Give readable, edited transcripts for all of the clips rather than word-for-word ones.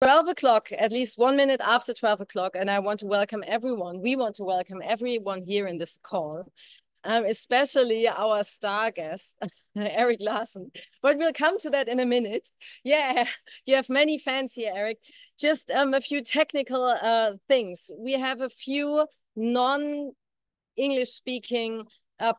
12 o'clock, at least 1 minute after 12 o'clock, and I want to welcome everyone. We want to welcome everyone here in this call, especially our star guest, Eric Larsen. But we'll come to that in a minute. Yeah, you have many fans here, Eric. Just a few technical things. We have a few non-English speaking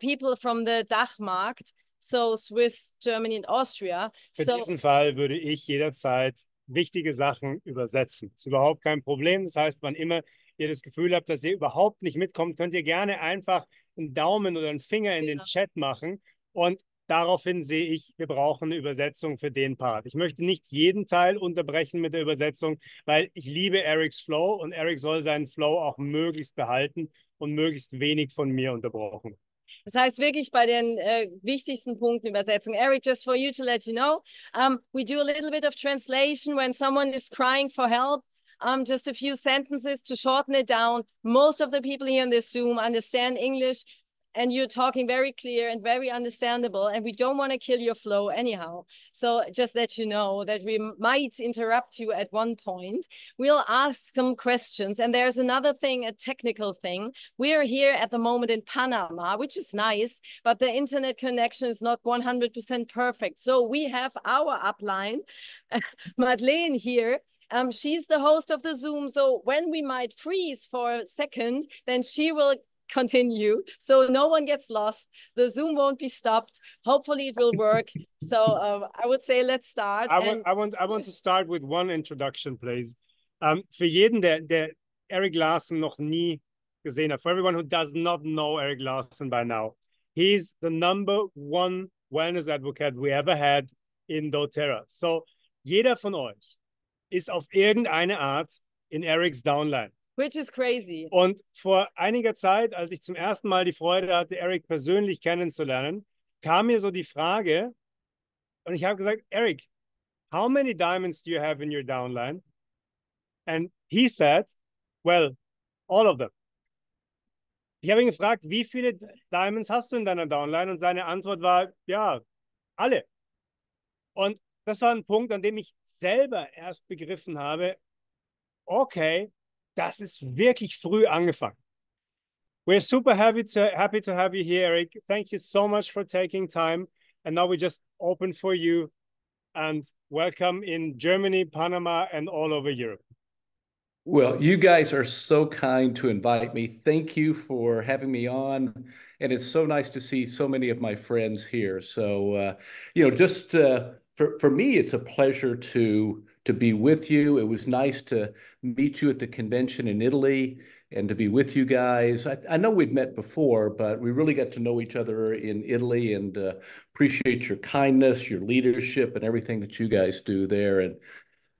people from the Dachmarkt, so Swiss, Germany, and Austria. Für diesen Fall würde ich jederzeit wichtige Sachen übersetzen. Ist überhaupt kein Problem. Das heißt, wann immer ihr das Gefühl habt, dass ihr überhaupt nicht mitkommt, könnt ihr gerne einfach einen Daumen oder einen Finger in den Chat machen und daraufhin sehe ich, wir brauchen eine Übersetzung für den Part. Ich möchte nicht jeden Teil unterbrechen mit der Übersetzung, weil ich liebe Erics Flow und Eric soll seinen Flow auch möglichst behalten und möglichst wenig von mir unterbrochen. Das heißt wirklich bei den wichtigsten Punkten Übersetzung. Eric, just for you to let you know, we do a little bit of translation when someone is crying for help. Just a few sentences to shorten it down. Most of the people here in this Zoom understand English, and you're talking very clear and very understandable, and we don't want to kill your flow anyhow. So just let you know that we might interrupt you at one point. We'll ask some questions, and there's another thing, a technical thing. We're here at the moment in Panama, which is nice, but the internet connection is not 100% perfect. So we have our upline, Madeleine here. She's the host of the Zoom, so when we might freeze for a second, then she will continue, so no one gets lost. The Zoom won't be stopped. Hopefully it will work. So I would say let's start. I want to start with one introduction, please. Für jeden, der Eric Larsen noch nie gesehen hat, for everyone who does not know Eric Larsen by now, he's the #1 wellness advocate we ever had in doTERRA. So jeder von euch ist auf irgendeine Art in Erics Downline. Which is crazy. Und vor einiger Zeit, als ich zum ersten Mal die Freude hatte, Eric persönlich kennenzulernen, kam mir so die Frage, und ich habe gesagt, Eric, how many diamonds do you have in your downline? And he said, well, all of them. Ich habe ihn gefragt, wie viele Diamonds hast du in deiner Downline? Und seine Antwort war, ja, alle. Und das war ein Punkt, an dem ich selber erst begriffen habe, okay, das ist wirklich früh angefangen. We're super happy to have you here, Eric. Thank you so much for taking time. And now we just open for you and welcome in Germany, Panama, and all over Europe. Well, you guys are so kind to invite me. Thank you for having me on. And it's so nice to see so many of my friends here. So, just for me, it's a pleasure to be with you. It was nice to meet you at the convention in Italy and to be with you guys. I know we'd met before, but we really got to know each other in Italy and appreciate your kindness, your leadership, and everything that you guys do there. And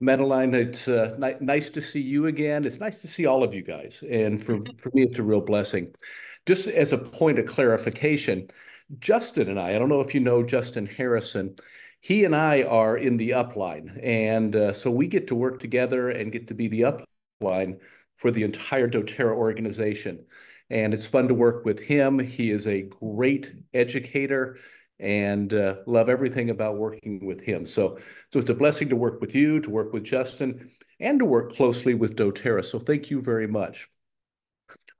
Madeline, it's nice to see you again. It's nice to see all of you guys. And for me, it's a real blessing. Just as a point of clarification, Justin and I don't know if you know Justin Harrison, he and I are in the upline. And so we get to work together and get to be the upline for the entire doTERRA organization. And it's fun to work with him. He is a great educator and love everything about working with him. So it's a blessing to work with you, to work with Justin, and to work closely with doTERRA. So thank you very much.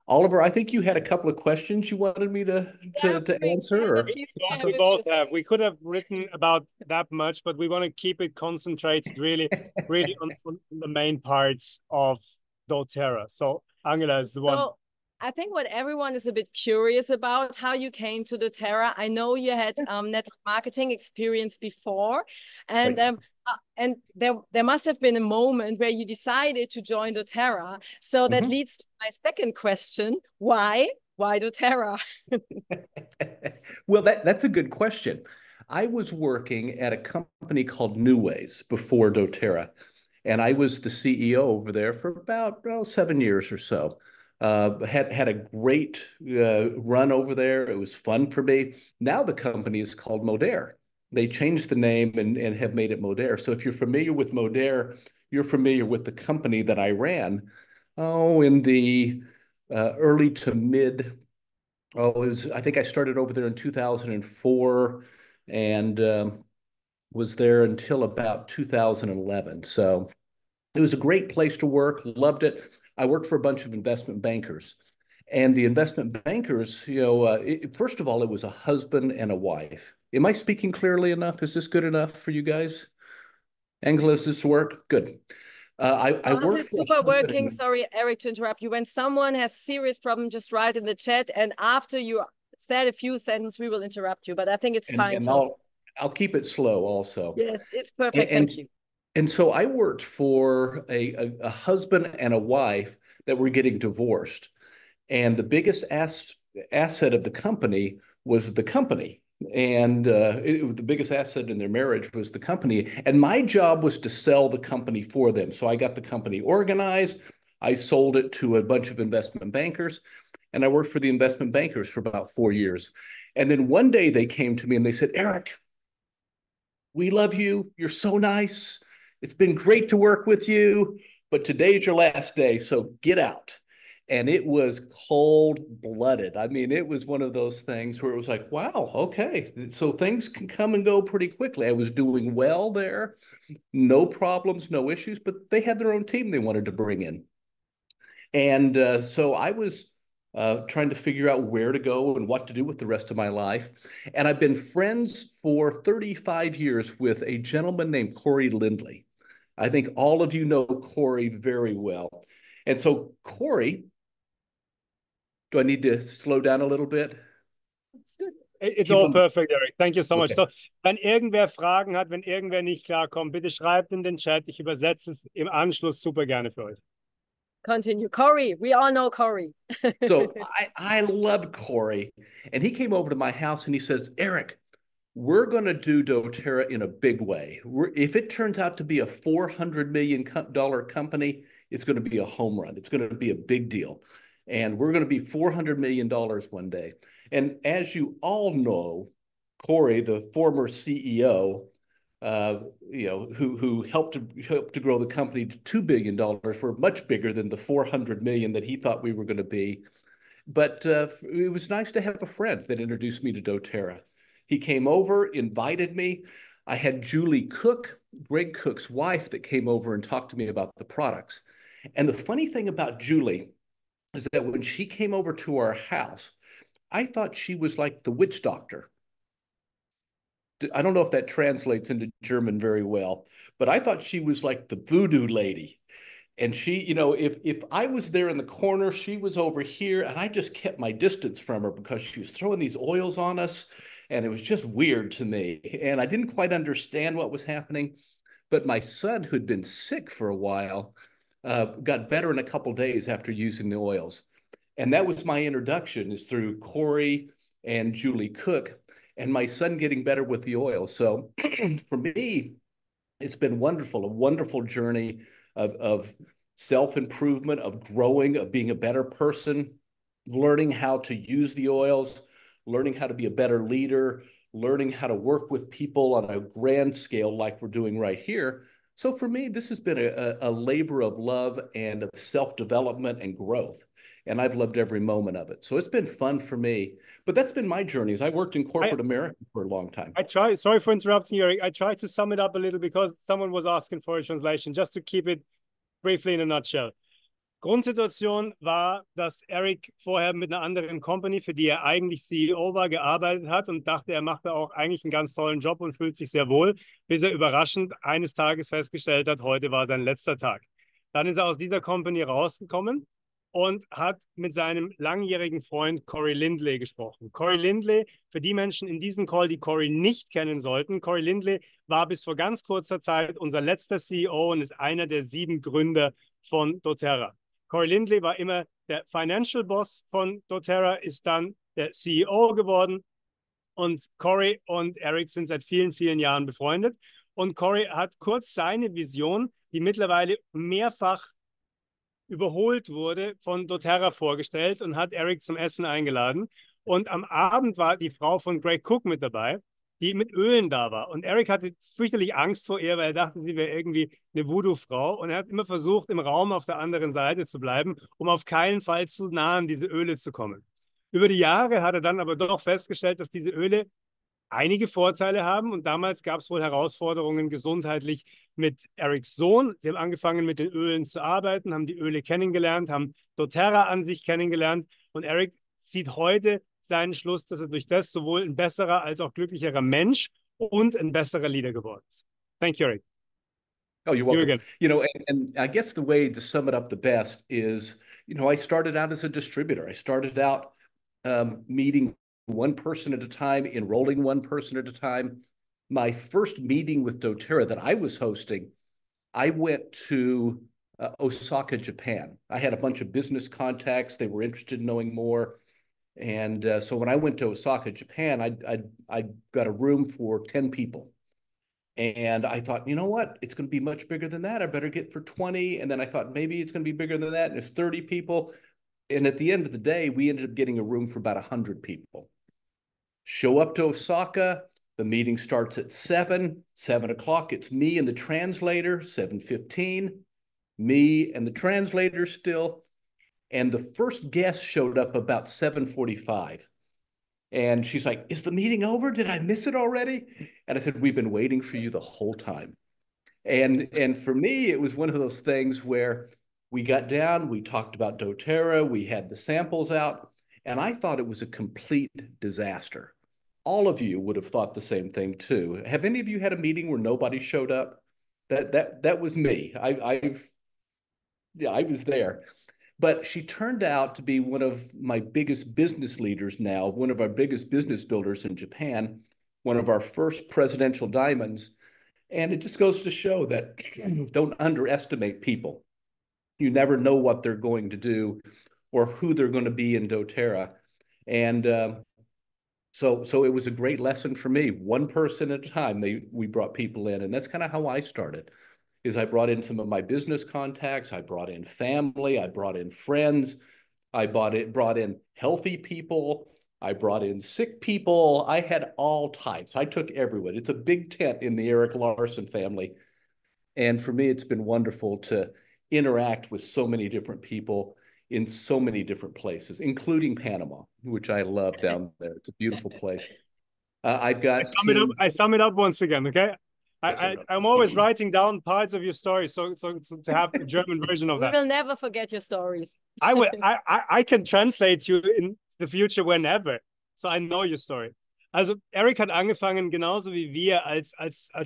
Oliver, I think you had a couple of questions you wanted me to answer. Or? We both have. We could have written about that much, but we want to keep it concentrated really on the main parts of doTERRA. So Angela is the one. I think what everyone is a bit curious about, how you came to doTERRA. I know you had network marketing experience before, and there must have been a moment where you decided to join doTERRA. So that leads to my second question: why? Why doTERRA? Well, that's a good question. I was working at a company called New Ways before doTERRA, and I was the CEO over there for about 7 years or so. Had a great run over there. It was fun for me. Now the company is called Modere. They changed the name and have made it Modere. So if you're familiar with Modere, you're familiar with the company that I ran. In the early to mid. I think I started over there in 2004 and was there until about 2011. So It was a great place to work, loved it. I worked for a bunch of investment bankers. And the investment bankers, first of all, it was a husband and a wife. Am I speaking clearly enough? Is this good enough for you guys? Angela, does this work? Good. I How's worked it for a super husband working? and Sorry, Eric, to interrupt you. When someone has serious problem, just write in the chat, and after you said a few sentences, we will interrupt you. But I think it's fine. and So I'll keep it slow also. yes, it's And perfect. and, Thank you. and so I worked for a husband and a wife that were getting divorced. And the biggest asset of the company was the company. And the biggest asset in their marriage was the company. And my job was to sell the company for them. So I got the company organized. I sold it to a bunch of investment bankers. And I worked for the investment bankers for about 4 years. And then one day they came to me and they said, Eric, we love you. You're so nice. It's been great to work with you, but today's your last day, so get out. And it was cold-blooded. I mean, it was one of those things where it was like, wow, okay, so things can come and go pretty quickly. I was doing well there, no problems, no issues, but they had their own team they wanted to bring in. And so I was trying to figure out where to go and what to do with the rest of my life. And I've been friends for 35 years with a gentleman named Corey Lindley. I think all of you know Corey very well. And so, Corey, do I need to slow down a little bit? It's good. It's all perfect, Eric. Thank you so much. Okay. So, wenn irgendwer Fragen hat, wenn irgendwer nicht klarkommt, bitte schreibt in den Chat. Ich übersetze es im Anschluss super gerne für euch. Continue. Corey, we all know Corey. So I loved Corey. And he came over to my house and he says, Eric, we're going to do doTERRA in a big way. If it turns out to be a $400 million company, it's going to be a home run. It's going to be a big deal. And we're going to be $400 million one day. And as you all know, Corey, the former CEO, who helped to grow the company to $2 billion, were much bigger than the 400 million that he thought we were going to be. But it was nice to have a friend that introduced me to doTERRA. He came over, invited me. I had Julie Cook, Greg Cook's wife, that came over and talked to me about the products. And the funny thing about Julie is that when she came over to our house, I thought she was like the witch doctor. I don't know if that translates into German very well, but I thought she was like the voodoo lady. And she, if I was there in the corner, she was over here, and I just kept my distance from her because she was throwing these oils on us, and it was just weird to me. And I didn't quite understand what was happening. But my son, who'd been sick for a while, got better in a couple days after using the oils. And that was my introduction, is through Corey and Julie Cook, and my son getting better with the oil. So for me, it's been wonderful, a wonderful journey of self-improvement, of growing, of being a better person, learning how to use the oils, learning how to be a better leader, learning how to work with people on a grand scale like we're doing right here. So for me, this has been a labor of love and of self-development and growth. And I've loved every moment of it. So it's been fun for me. But that's been my journeys. I worked in corporate America for a long time. Sorry for interrupting you, Eric. I tried to sum it up a little because someone was asking for a translation, just to keep it briefly in a nutshell. Grundsituation war, dass Eric vorher mit einer anderen Company, für die er eigentlich CEO war, gearbeitet hat und dachte, er macht da auch eigentlich einen ganz tollen Job und fühlt sich sehr wohl, bis er überraschend eines Tages festgestellt hat, heute war sein letzter Tag. Dann ist er aus dieser Company rausgekommen und hat mit seinem langjährigen Freund Corey Lindley gesprochen. Corey Lindley, für die Menschen in diesem Call, die Corey nicht kennen sollten, Corey Lindley war bis vor ganz kurzer Zeit unser letzter CEO und ist einer der 7 Gründer von doTERRA. Corey Lindley war immer der Financial Boss von doTERRA, ist dann der CEO geworden, und Corey und Eric sind seit vielen, vielen Jahren befreundet. Und Corey hat kurz seine Vision, die mittlerweile mehrfach überholt wurde, von doTERRA vorgestellt und hat Eric zum Essen eingeladen. Und am Abend war die Frau von Greg Cook mit dabei, die mit Ölen da war. Und Eric hatte fürchterlich Angst vor ihr, weil er dachte, sie wäre irgendwie eine Voodoo-Frau. Und er hat immer versucht, im Raum auf der anderen Seite zu bleiben, um auf keinen Fall zu nah an diese Öle zu kommen. Über die Jahre hat er dann aber doch festgestellt, dass diese Öle einige Vorteile haben. Und damals gab es wohl Herausforderungen gesundheitlich mit Erics Sohn. Sie haben angefangen, mit den Ölen zu arbeiten, haben die Öle kennengelernt, haben doTERRA an sich kennengelernt. Und Eric zieht heute seinen Schluss, dass er durch das sowohl ein besserer als auch glücklicherer Mensch und ein besserer Leader geworden ist. Thank you, Eric. Oh, you're You welcome. again. You know, and I guess the way to sum it up the best is, you know, I started out as a distributor. I started out meeting one person at a time, enrolling one person at a time. My first meeting with doTERRA that I was hosting, I went to Osaka, Japan. I had a bunch of business contacts. They were interested in knowing more. And so when I went to Osaka, Japan, I got a room for 10 people. And I thought, you know what? It's going to be much bigger than that. I better get for 20. And then I thought maybe it's going to be bigger than that. And it's 30 people. And at the end of the day, we ended up getting a room for about 100 people. Show up to Osaka. The meeting starts at 7 o'clock. It's me and the translator, 7:15. Me and the translator still. And the first guest showed up about 7:45. And she's like, is the meeting over? Did I miss it already? And I said, we've been waiting for you the whole time. And for me, it was one of those things where we got down, we talked about doTERRA, we had the samples out, and I thought it was a complete disaster. All of you would have thought the same thing too. Have any of you had a meeting where nobody showed up? That was me. I was there. But she turned out to be one of my biggest business leaders now, one of our biggest business builders in Japan, one of our first presidential diamonds. And it just goes to show that don't underestimate people. You never know what they're going to do or who they're going to be in doTERRA. And so it was a great lesson for me. One person at a time, we brought people in. And that's kind of how I started. Is I brought in some of my business contacts, I brought in family, I brought in friends, I brought in healthy people, I brought in sick people. I had all types. I took everyone. It's a big tent in the Eric Larsen family. And for me, it's been wonderful to interact with so many different people in so many different places, including Panama, which I love down there. It's a beautiful place. I've got I sum it up once again, okay? I'm always writing down parts of your story, so to have a German version of that. We will never forget your stories. I can translate you in the future whenever, so I know your story. Also Eric hat angefangen genauso wie wir als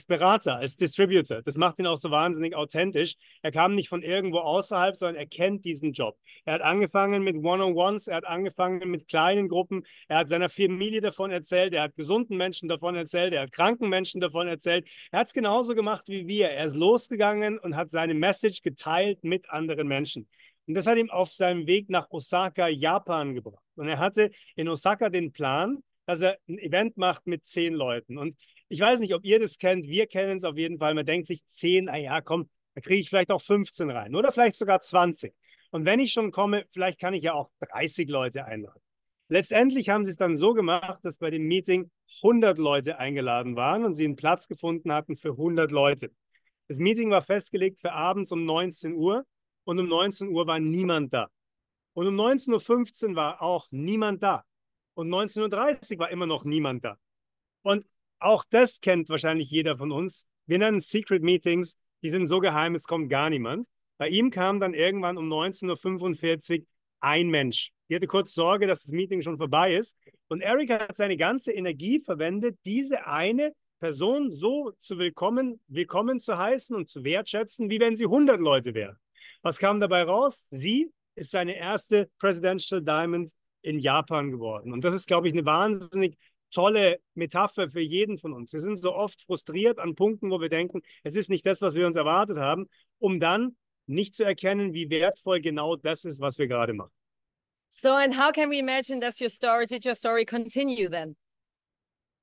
Berater, als Distributor. Das macht ihn auch so wahnsinnig authentisch. Er kam nicht von irgendwo außerhalb, sondern er kennt diesen Job. Er hat angefangen mit One-on-Ones, er hat angefangen mit kleinen Gruppen, er hat seiner Familie davon erzählt, er hat gesunden Menschen davon erzählt, er hat kranken Menschen davon erzählt. Er hat es genauso gemacht wie wir. Er ist losgegangen und hat seine Message geteilt mit anderen Menschen. Und das hat ihm auf seinem Weg nach Osaka, Japan gebracht. Und er hatte in Osaka den Plan, dass er ein Event macht mit 10 Leuten. Und ich weiß nicht, ob ihr das kennt, wir kennen es auf jeden Fall. Man denkt sich 10, ja komm, da kriege ich vielleicht auch 15 rein oder vielleicht sogar 20. Und wenn ich schon komme, vielleicht kann ich ja auch 30 Leute einladen. Letztendlich haben sie es dann so gemacht, dass bei dem Meeting 100 Leute eingeladen waren und sie einen Platz gefunden hatten für 100 Leute. Das Meeting war festgelegt für abends um 19 Uhr und um 19 Uhr war niemand da. Und um 19:15 Uhr war auch niemand da. Und 19:30 Uhr war immer noch niemand da. Und auch das kennt wahrscheinlich jeder von uns. Wir nennen Secret Meetings, die sind so geheim, es kommt gar niemand. Bei ihm kam dann irgendwann um 19:45 Uhr ein Mensch. Die hatte kurz Sorge, dass das Meeting schon vorbei ist. Und Eric hat seine ganze Energie verwendet, diese eine Person so willkommen zu heißen und zu wertschätzen, wie wenn sie 100 Leute wären. Was kam dabei raus? Sie ist seine erste Presidential Diamond in Japan geworden. Und das ist, glaube ich, eine wahnsinnig tolle Metapher für jeden von uns. Wir sind so oft frustriert an Punkten, wo wir denken, es ist nicht das, was wir uns erwartet haben, um dann nicht zu erkennen, wie wertvoll genau das ist, was wir gerade machen. So, and how can we imagine did your story continue then?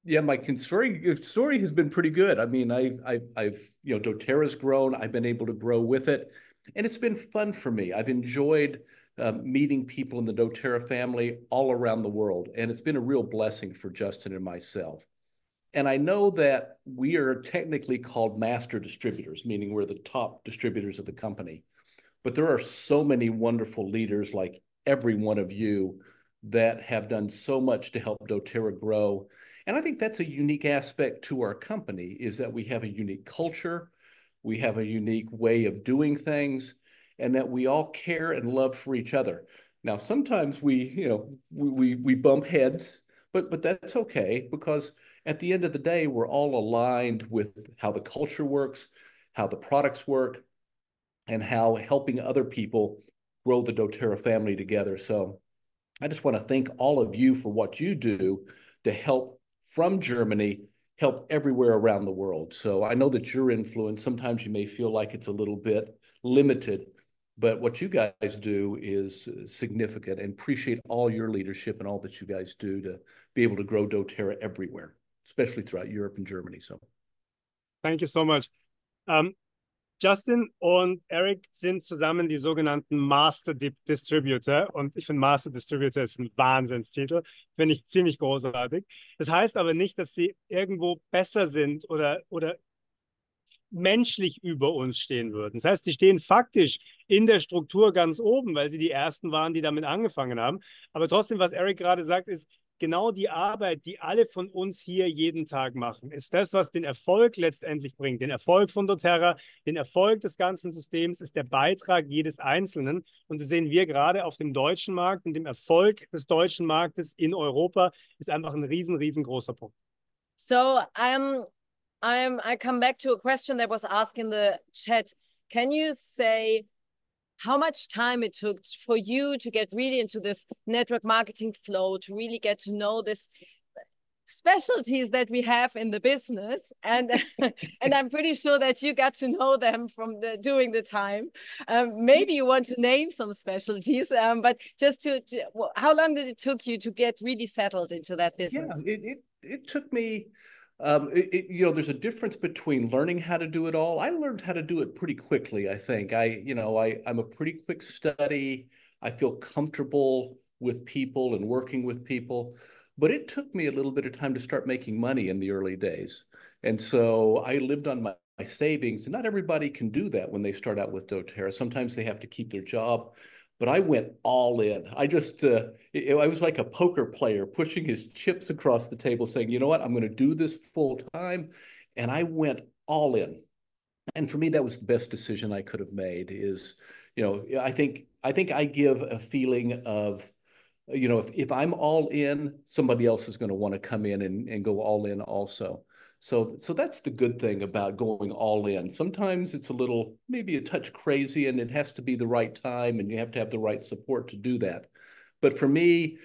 Yeah, my story has been pretty good. I mean, I've doTERRA's grown. I've been able to grow with it, and it's been fun for me. I've enjoyed meeting people in the doTERRA family all around the world, and it's been a real blessing for Justin and myself. And I know that we are technically called master distributors, meaning we're the top distributors of the company. But there are so many wonderful leaders like every one of you that have done so much to help doTERRA grow. And I think that's a unique aspect to our company is that we have a unique culture, we have a unique way of doing things, and that we all care and love for each other. Now, sometimes we bump heads, but that's okay because at the end of the day, we're all aligned with how the culture works, how the products work, and how helping other people grow the doTERRA family together. So I just want to thank all of you for what you do to help from Germany, help everywhere around the world. So I know that your influence, sometimes you may feel like it's a little bit limited, but what you guys do is significant, and appreciate all your leadership and all that you guys do to be able to grow doTERRA everywhere, especially throughout Europe and Germany. So Thank you so much. Justin und Eric sind zusammen die sogenannten Master Distributor, und ich finde Master Distributor ist ein Wahnsinnstitel, finde ich ziemlich großartig. Das heißt aber nicht, dass sie irgendwo besser sind oder menschlich über uns stehen würden. Das heißt, die stehen faktisch in der Struktur ganz oben, weil sie die Ersten waren, die damit angefangen haben. Aber trotzdem, was Eric gerade sagt, ist, genau die Arbeit, die alle von uns hier jeden Tag machen, ist das, was den Erfolg letztendlich bringt. Den Erfolg von doTERRA, den Erfolg des ganzen Systems ist der Beitrag jedes Einzelnen. Und das sehen wir gerade auf dem deutschen Markt, und dem Erfolg des deutschen Marktes in Europa ist einfach ein riesengroßer Punkt. So I come back to a question that was asked in the chat. Can you say how much time it took for you to get really into this network marketing flow, to really get to know this specialties that we have in the business, and and I'm pretty sure that you got to know them from during the time. Maybe you want to name some specialties, but just how long did it took you to get really settled into that business? Yeah, it took me. There's a difference between learning how to do it all. I learned how to do it pretty quickly, I think. I'm a pretty quick study. I feel comfortable with people and working with people, but it took me a little bit of time to start making money in the early days. And so I lived on my savings, and not everybody can do that when they start out with doTERRA. Sometimes they have to keep their job, but I went all in. I was like a poker player pushing his chips across the table saying, you know what, I'm going to do this full time. And I went all in. And for me, that was the best decision I could have made is, I think I give a feeling of, if I'm all in, somebody else is going to want to come in and go all in also. So that's the good thing about going all in. Sometimes it's a little, maybe a touch crazy, and it has to be the right time, and you have to have the right support to do that. But for me,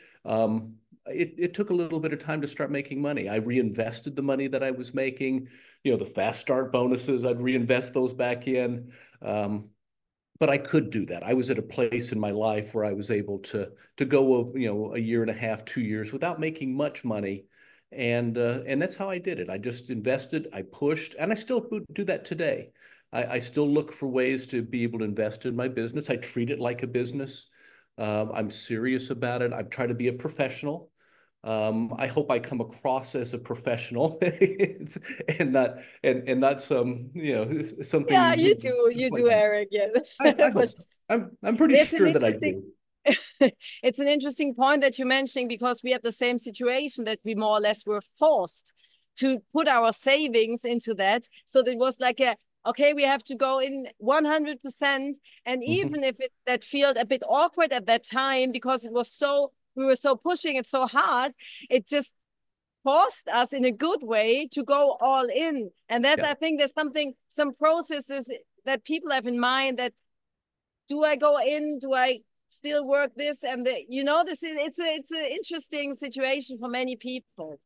it took a little bit of time to start making money. I reinvested the money that I was making, the fast start bonuses, I'd reinvest those back in. But I could do that. I was at a place in my life where I was able to go, a year and a half, 2 years without making much money, and that's how I did it. I just invested, I pushed, and I still do that today. I still look for ways to be able to invest in my business. I treat it like a business. I'm serious about it. I try to be a professional. I hope I come across as a professional and not some, something. Yeah, you do, Eric. Yes. I hope. I'm pretty It's an sure that I interesting do. it's an interesting point that you're mentioning, because we had the same situation that we more or less were forced to put our savings into that. So it was like okay, we have to go in 100%. And even if that felt a bit awkward at that time, because we were so pushing it so hard, it just forced us in a good way to go all in. And that's, I think there's some processes that people have in mind, that do I go in? Do I still work this? And it's an interesting situation for many people.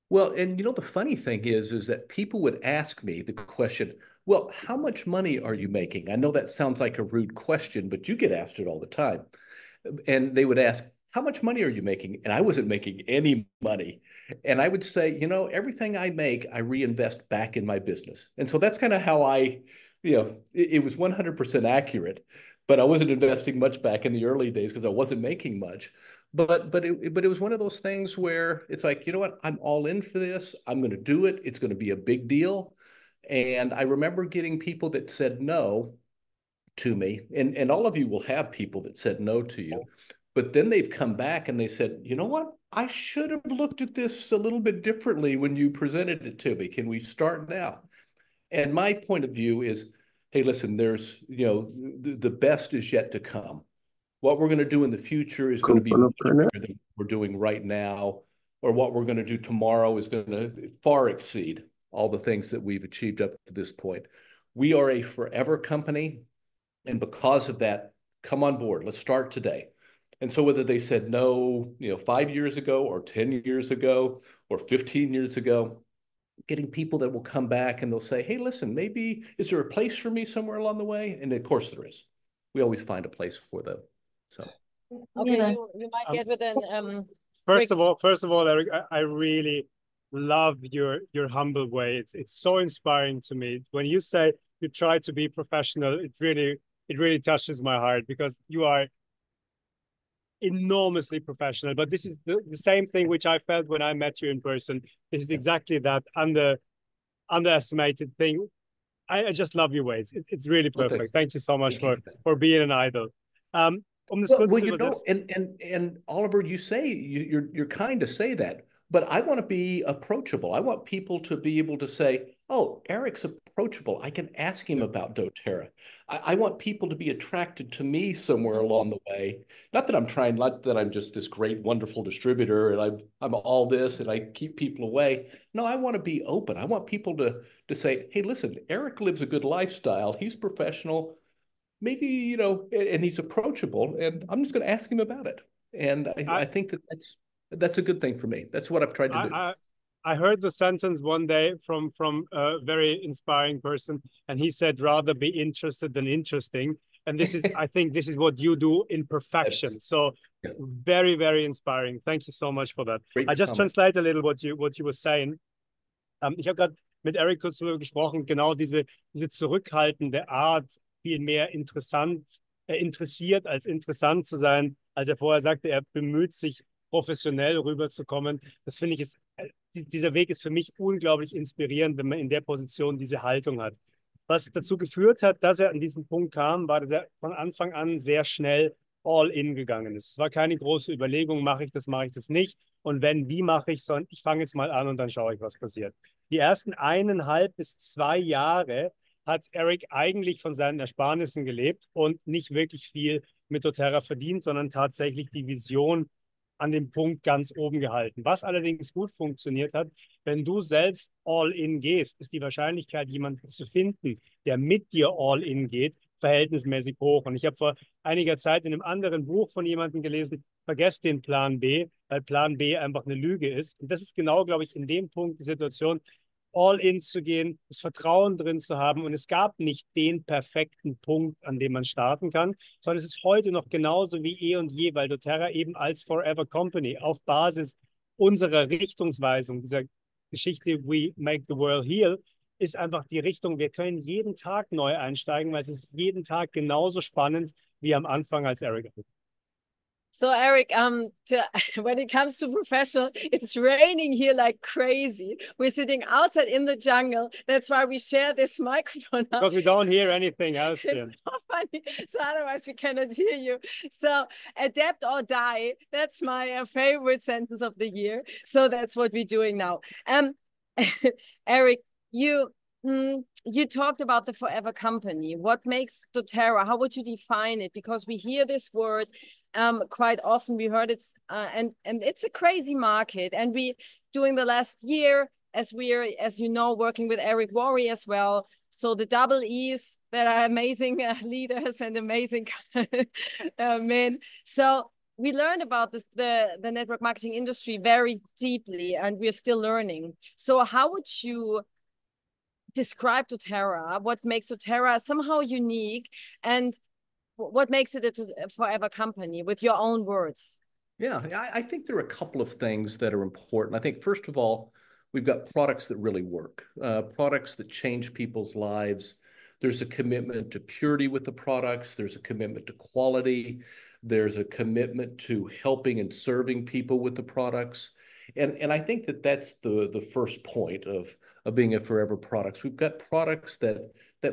Well, and the funny thing is that people would ask me the question, well, how much money are you making? I know that sounds like a rude question, but you get asked it all the time. And they would ask, how much money are you making? And I wasn't making any money. And I would say, everything I make, I reinvest back in my business. And so that's kind of how it was 100% accurate, but I wasn't investing much back in the early days because I wasn't making much. But it was one of those things where it's like, you know what, I'm all in for this. I'm going to do it. It's going to be a big deal. And I remember getting people that said no to me, and all of you will have people that said no to you. But then they've come back and they said, you know what? I should have looked at this a little bit differently when you presented it to me. Can we start now? And my point of view is, hey, listen, there's, the best is yet to come. What we're going to do in the future is going to be much better than what we're doing right now, or what we're going to do tomorrow is going to far exceed all the things that we've achieved up to this point. We are a forever company, and because of that, come on board. Let's start today. And so whether they said no, 5 years ago or 10 years ago or 15 years ago, getting people that will come back and they'll say, hey, listen, maybe is there a place for me somewhere along the way? And of course there is. We always find a place for them. So okay, you might get with an First of all, Eric, I really love your humble way. It's so inspiring to me. When you say you try to be professional, it really touches my heart, because you are enormously professional. But this is the same thing which I felt when I met you in person. This is exactly that underestimated thing. I just love your ways. It's really perfect. Thank you so much for being an idol. Das well, kurz zu and Oliver, you say you're kind to say that, but I want to be approachable. I want people to be able to say, "Oh, Eric's approachable. I can ask him about DoTerra." I want people to be attracted to me somewhere along the way. Not that I'm just this great, wonderful distributor and I'm all this and I keep people away. No, I want to be open. I want people to say, "Hey, listen, Eric lives a good lifestyle. He's professional. Maybe, and he's approachable, and I'm just going to ask him about it." And I think that's a good thing for me. That's what I've tried to do. I heard the sentence one day from a very inspiring person, and he said, rather be interested than interesting. And I think this is what you do in perfection. So very, very inspiring. Thank you so much for that. I just translate a little what you were saying. Ich habe gerade mit Eric kurz darüber gesprochen, genau diese zurückhaltende Art, viel mehr interessiert als interessant zu sein, als er vorher sagte, er bemüht sich, professionell rüberzukommen. Das finde ich, dieser Weg ist für mich unglaublich inspirierend, wenn man in der Position diese Haltung hat. Was dazu geführt hat, dass er an diesen Punkt kam, war, dass er von Anfang an sehr schnell all in gegangen ist. Es war keine große Überlegung, mache ich das nicht. Und wenn, wie mache ich, sondern ich fange jetzt mal an und dann schaue ich, was passiert. Die ersten 1,5 bis 2 Jahre hat Eric eigentlich von seinen Ersparnissen gelebt und nicht wirklich viel mit doTERRA verdient, sondern tatsächlich die Vision an dem Punkt ganz oben gehalten. Was allerdings gut funktioniert hat, wenn du selbst all in gehst, ist die Wahrscheinlichkeit, jemanden zu finden, der mit dir all in geht, verhältnismäßig hoch. Und ich habe vor einiger Zeit in einem anderen Buch von jemandem gelesen, vergesst den Plan B, weil Plan B einfach eine Lüge ist. Und das ist genau, glaube ich, in dem Punkt die Situation, all in zu gehen, das Vertrauen drin zu haben. Und es gab nicht den perfekten Punkt, an dem man starten kann, sondern es ist heute noch genauso wie eh und je, weil doTERRA eben als Forever Company auf Basis unserer Richtungsweisung, dieser Geschichte We Make the World Heal, ist einfach die Richtung, wir können jeden Tag neu einsteigen, weil es ist jeden Tag genauso spannend wie am Anfang als Eric. So Eric, when it comes to professional, it's raining here like crazy. We're sitting outside in the jungle. That's why we share this microphone. Because we don't hear anything else. It's so funny. So otherwise we cannot hear you. So adapt or die. That's my favorite sentence of the year. So that's what we're doing now. Eric, you talked about the Forever Company. What makes doTERRA? How would you define it? Because we hear this word quite often. We heard it's and it's a crazy market. And we during the last year, as you know, working with Eric Worre as well. So the double E's that are amazing leaders and amazing men. So we learned about this, the network marketing industry very deeply, and we're still learning. So how would you describe doTERRA? What makes doTERRA somehow unique, and what makes it a forever company, with your own words? Yeah, I think there are a couple of things that are important. I think, first of all, we've got products that really work, products that change people's lives. There's a commitment to purity with the products. There's a commitment to quality. There's a commitment to helping and serving people with the products. And I think that that's the first point of being a forever products. We've got products that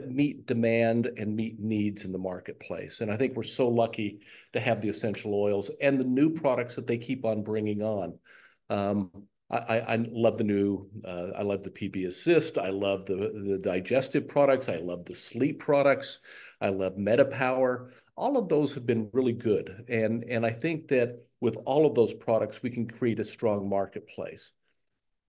meet demand and meet needs in the marketplace. And I think we're so lucky to have the essential oils and the new products that they keep on bringing on. I love the new, I love the PB Assist. I love the digestive products. I love the sleep products. I love MetaPower. All of those have been really good. And I think that with all of those products, we can create a strong marketplace.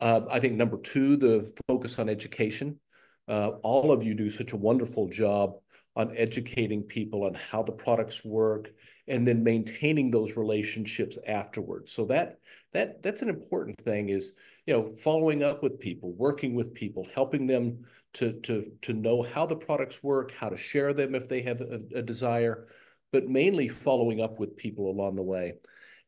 I think number two, the focus on education. All of you do such a wonderful job on educating people on how the products work and then maintaining those relationships afterwards. So that's an important thing is, following up with people, working with people, helping them to know how the products work, how to share them if they have a desire, but mainly following up with people along the way.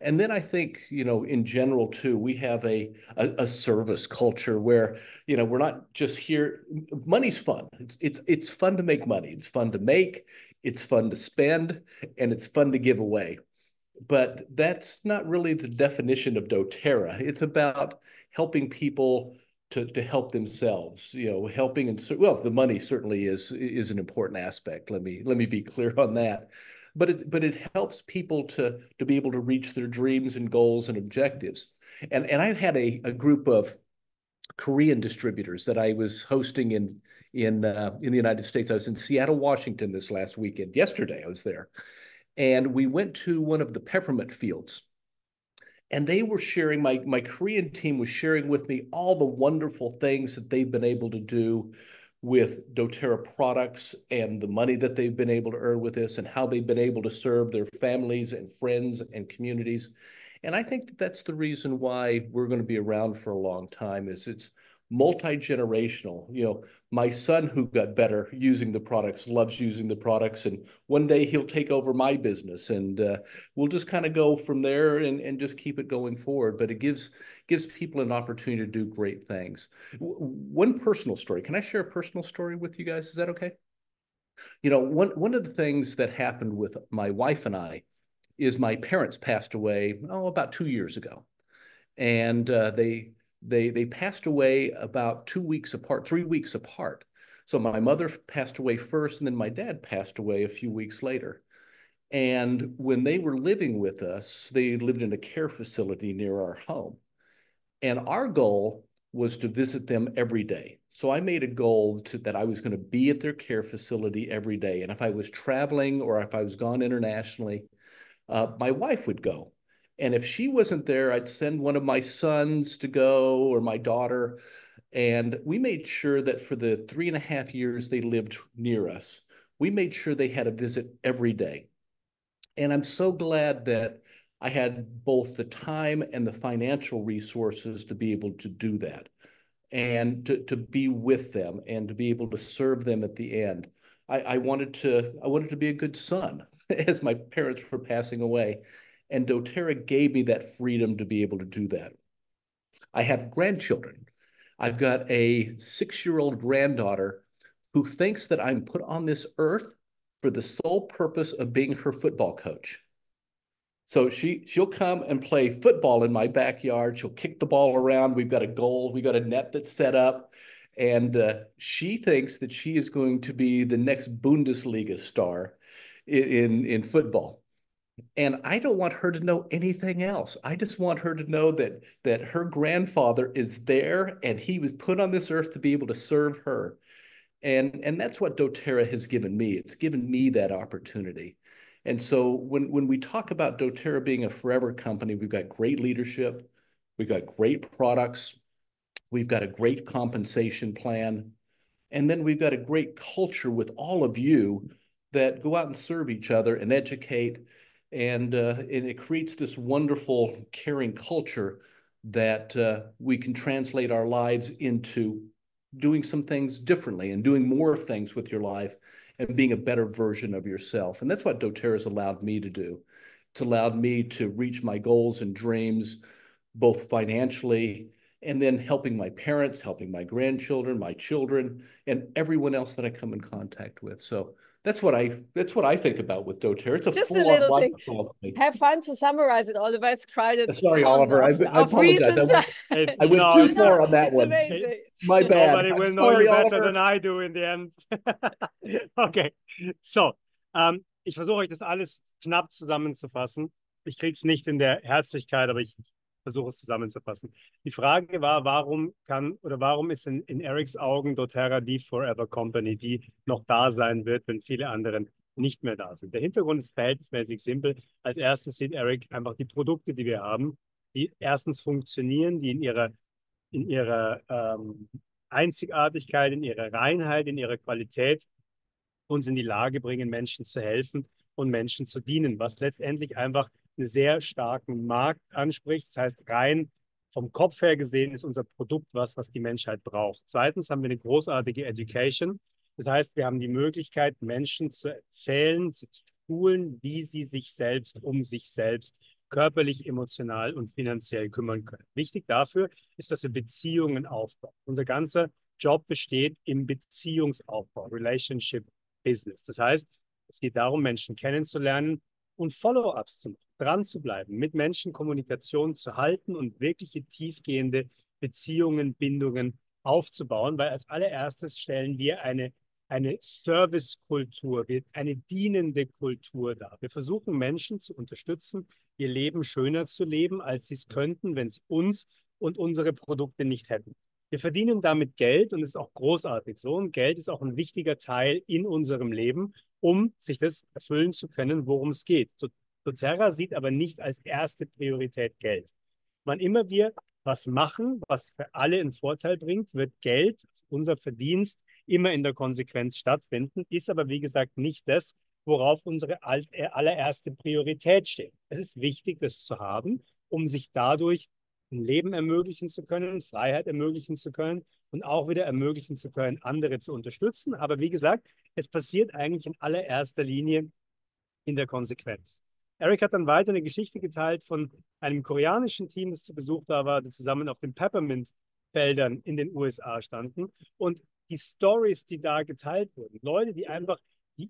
And then I think, in general too, we have a service culture where, we're not just here. Money's fun. It's fun to make money. It's fun to make, it's fun to spend, and it's fun to give away. But that's not really the definition of doTERRA. It's about helping people to help themselves, helping well, the money certainly is an important aspect. Let me be clear on that. But it helps people to be able to reach their dreams and goals and objectives. And I had a group of Korean distributors that I was hosting in the United States. I was in Seattle, Washington this last weekend. Yesterday I was there, and we went to one of the peppermint fields. And they were sharing, my Korean team was sharing with me all the wonderful things that they've been able to do with doTERRA products and the money that they've been able to earn with this and how they've been able to serve their families and friends and communities. And I think that that's the reason why we're going to be around for a long time is it's multi-generational. My son who got better using the products loves using the products, and one day he'll take over my business, and we'll just kind of go from there and just keep it going forward. But it gives people an opportunity to do great things. One personal story. Can I share a personal story with you guys? Is that okay? One of the things that happened with my wife and I is my parents passed away, about 2 years ago. And they passed away about 2 weeks apart, 3 weeks apart. So my mother passed away first, and then my dad passed away a few weeks later. And when they were living with us, they lived in a care facility near our home. And our goal was to visit them every day. So I made a goal that I was going to be at their care facility every day. And if I was traveling or if I was gone internationally, my wife would go. And if she wasn't there, I'd send one of my sons to go or my daughter. And we made sure that for the 3.5 years they lived near us, we made sure they had a visit every day. And I'm so glad that I had both the time and the financial resources to be able to do that and to be with them and to be able to serve them at the end. I wanted to be a good son as my parents were passing away. And doTERRA gave me that freedom to be able to do that. I have grandchildren. I've got a 6-year-old granddaughter who thinks that I'm put on this earth for the sole purpose of being her football coach. So she'll come and play football in my backyard. She'll kick the ball around. We've got a goal. We've got a net that's set up. And she thinks that she is going to be the next Bundesliga star in football. And I don't want her to know anything else. I just want her to know that her grandfather is there and he was put on this earth to be able to serve her. And that's what doTERRA has given me. It's given me that opportunity. And so when we talk about doTERRA being a forever company, we've got great leadership, we've got great products, we've got a great compensation plan, and then we've got a great culture with all of you that go out and serve each other and educate, and it creates this wonderful, caring culture that we can translate our lives into doing some things differently and doing more things with your life and being a better version of yourself. And that's what doTERRA has allowed me to do. It's allowed me to reach my goals and dreams, both financially and then helping my parents, helping my grandchildren, my children, and everyone else that I come in contact with. So That's what I think about with doTERRA. It's a Just a full-on little thing. Microsoft thing. Have fun to summarize it. Oliver, it's quite a Sorry, ton Oliver. I of apologize. reasons. I went No, too No, far on that it's one. amazing. My bad. Nobody I'm will know sorry, you better Oliver. than I do in the end. Okay, so, ich versuche euch das alles knapp zusammenzufassen. Ich kriege es nicht in der Herzlichkeit, aber ich versuche es zusammenzufassen. Die Frage war, warum ist in Erics Augen doTERRA die Forever Company, die noch da sein wird, wenn viele anderen nicht mehr da sind. Der Hintergrund ist verhältnismäßig simpel. Als erstes sieht Eric einfach die Produkte, die wir haben, die erstens funktionieren, die in ihrer Einzigartigkeit, in ihrer Reinheit, in ihrer Qualität uns in die Lage bringen, Menschen zu helfen und Menschen zu dienen, was letztendlich einfach einen sehr starken Markt anspricht. Das heißt, rein vom Kopf her gesehen ist unser Produkt was die Menschheit braucht. Zweitens haben wir eine großartige Education. Das heißt, wir haben die Möglichkeit, Menschen zu erzählen, zu schulen, wie sie sich selbst um sich selbst körperlich, emotional und finanziell kümmern können. Wichtig dafür ist, dass wir Beziehungen aufbauen. Unser ganzer Job besteht im Beziehungsaufbau, Relationship Business. Das heißt, es geht darum, Menschen kennenzulernen und Follow-ups zu machen, dran zu bleiben, mit Menschen Kommunikation zu halten und wirkliche tiefgehende Beziehungen, Bindungen aufzubauen, weil als allererstes stellen wir eine Servicekultur, eine dienende Kultur dar. Wir versuchen Menschen zu unterstützen, ihr Leben schöner zu leben, als sie es könnten, wenn sie uns und unsere Produkte nicht hätten. Wir verdienen damit Geld und es ist auch großartig so. Und Geld ist auch ein wichtiger Teil in unserem Leben, um sich das erfüllen zu können, worum es geht. doTERRA sieht aber nicht als erste Priorität Geld. Wann immer wir was machen, was für alle einen Vorteil bringt, wird Geld, also unser Verdienst, immer in der Konsequenz stattfinden, ist aber wie gesagt nicht das, worauf unsere allererste Priorität steht. Es ist wichtig, das zu haben, um sich dadurch ein Leben ermöglichen zu können, Freiheit ermöglichen zu können und auch wieder ermöglichen zu können, andere zu unterstützen. Aber wie gesagt, es passiert eigentlich in allererster Linie in der Konsequenz. Eric hat dann weiter eine Geschichte geteilt von einem koreanischen Team, das zu Besuch da war, die zusammen auf den Peppermint-Feldern in den USA standen. Und die Stories, die da geteilt wurden, Leute, die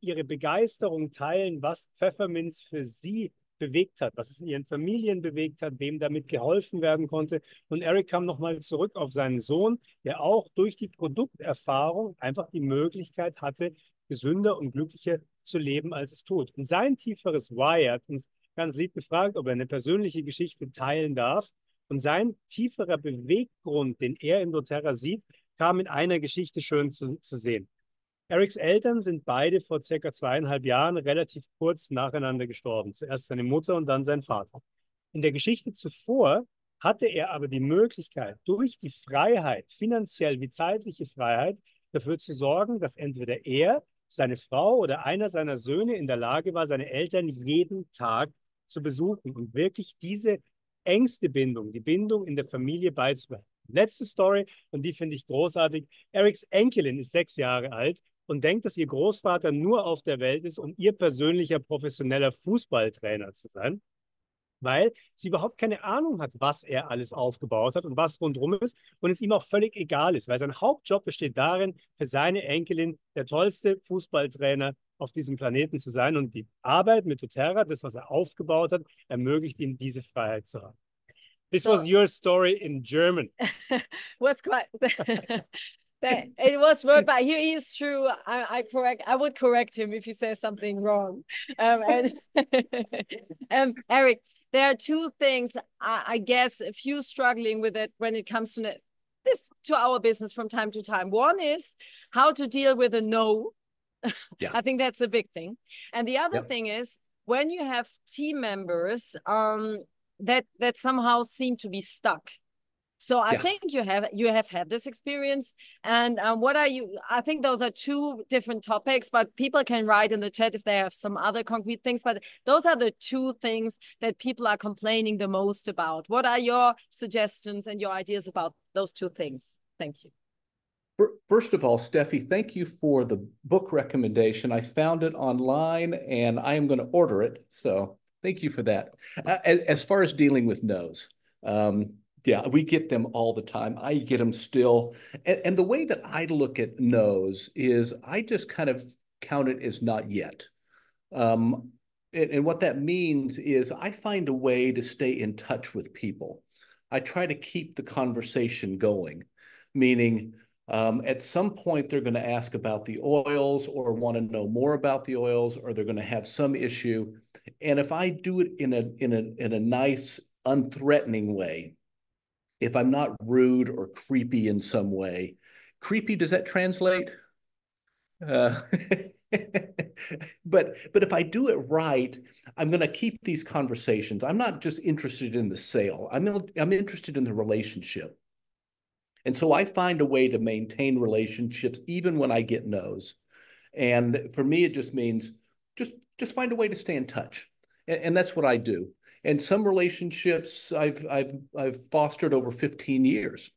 ihre Begeisterung teilen, was Pfefferminz für sie bewegt hat, was es in ihren Familien bewegt hat, wem damit geholfen werden konnte. Und Eric kam nochmal zurück auf seinen Sohn, der auch durch die Produkterfahrung einfach die Möglichkeit hatte, gesünder und glücklicher zu leben, als es tut. Und sein tieferes Why, er hat uns ganz lieb gefragt, ob er eine persönliche Geschichte teilen darf. Und sein tieferer Beweggrund, den er in doTERRA sieht, kam in einer Geschichte schön zu sehen. Erics Eltern sind beide vor circa 2,5 Jahren relativ kurz nacheinander gestorben. Zuerst seine Mutter und dann sein Vater. In der Geschichte zuvor hatte er aber die Möglichkeit, durch die Freiheit, finanziell wie zeitliche Freiheit, dafür zu sorgen, dass entweder er, seine Frau oder einer seiner Söhne in der Lage war, seine Eltern jeden Tag zu besuchen und wirklich diese engste Bindung, die Bindung in der Familie beizubehalten. Letzte Story, und die finde ich großartig. Erics Enkelin ist 6 Jahre alt und denkt, dass ihr Großvater nur auf der Welt ist, um ihr persönlicher professioneller Fußballtrainer zu sein, weil sie überhaupt keine Ahnung hat, was er alles aufgebaut hat und was rundherum ist und es ihm auch völlig egal ist, weil sein Hauptjob besteht darin, für seine Enkelin der tollste Fußballtrainer auf diesem Planeten zu sein und die Arbeit mit doTERRA, das, was er aufgebaut hat, ermöglicht ihm diese Freiheit zu haben. This was your story in German. Was quite it was word, but he is true. I would correct him if he says something wrong. Eric, there are two things I guess if you struggling with it when it comes to this to our business from time to time. One is how to deal with a no. Yeah. I think that's a big thing. And the other Yep. thing is when you have team members that somehow seem to be stuck. So I think you have had this experience. And what are you? I think those are two different topics, but people can write in the chat if they have some other concrete things. But those are the two things that people are complaining the most about. What are your suggestions and your ideas about those two things? Thank you. First of all, Steffi, thank you for the book recommendation. I found it online and I am going to order it. So thank you for that. As far as dealing with no's, yeah, we get them all the time. I get them still. And the way that I look at no's is I just kind of count it as not yet. And what that means is I find a way to stay in touch with people. I try to keep the conversation going, meaning at some point they're going to ask about the oils or want to know more about the oils, or they're going to have some issue. And if I do it in a nice, unthreatening way, if I'm not rude or creepy in some way, creepy, does that translate? Uh, but if I do it right, I'm going to keep these conversations. I'm not just interested in the sale. I'm interested in the relationship. And so I find a way to maintain relationships even when I get no's. And for me, it just means just find a way to stay in touch. And that's what I do. And some relationships I've fostered over 15 years,